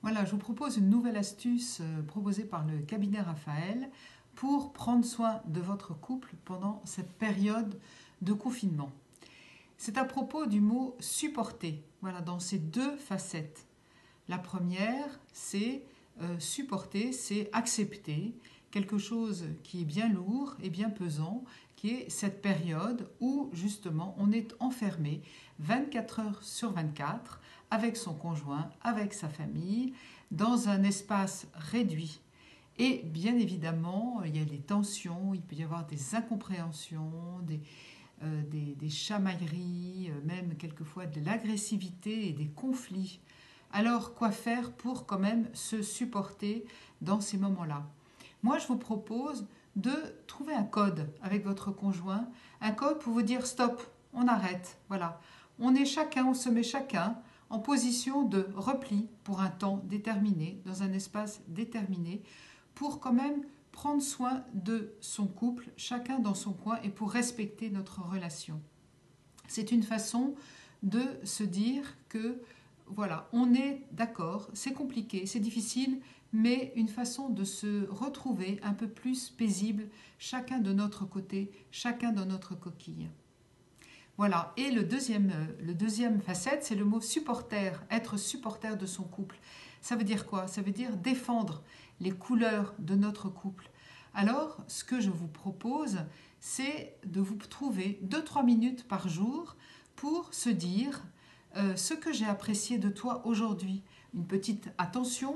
Voilà, je vous propose une nouvelle astuce proposée par le cabinet Raphaël pour prendre soin de votre couple pendant cette période de confinement. C'est à propos du mot supporter, voilà, dans ses deux facettes. La première, c'est supporter, c'est accepter quelque chose qui est bien lourd et bien pesant, qui est cette période où justement on est enfermé 24 heures sur 24 avec son conjoint, avec sa famille, dans un espace réduit. Et bien évidemment, il y a des tensions, il peut y avoir des incompréhensions, des chamailleries, même quelquefois de l'agressivité et des conflits. Alors, quoi faire pour quand même se supporter dans ces moments-là? Moi, je vous propose de trouver un code avec votre conjoint, un code pour vous dire stop, on arrête, voilà. On se met chacun en position de repli pour un temps déterminé, dans un espace déterminé, pour quand même prendre soin de son couple, chacun dans son coin, et pour respecter notre relation. C'est une façon de se dire que voilà, on est d'accord, c'est compliqué, c'est difficile, mais une façon de se retrouver un peu plus paisible, chacun de notre côté, chacun dans notre coquille. Voilà, et le deuxième facette, c'est le mot supporter, être supporter de son couple. Ça veut dire quoi? Ça veut dire défendre les couleurs de notre couple. Alors, ce que je vous propose, c'est de vous trouver 2-3 minutes par jour pour se dire ce que j'ai apprécié de toi aujourd'hui. Une petite attention,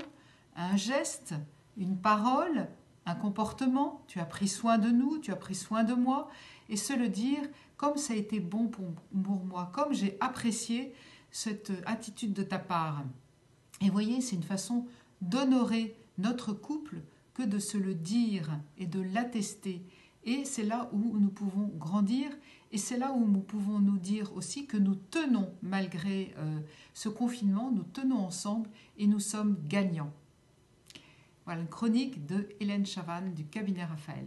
un geste, une parole, un comportement. Tu as pris soin de nous, tu as pris soin de moi. Et se le dire comme ça a été bon pour moi, comme j'ai apprécié cette attitude de ta part. Et voyez, c'est une façon d'honorer notre couple que de se le dire et de l'attester. Et c'est là où nous pouvons grandir et c'est là où nous pouvons nous dire aussi que nous tenons, malgré ce confinement, nous tenons ensemble et nous sommes gagnants. Voilà une chronique de Hélène Chavannes du cabinet Raphaël.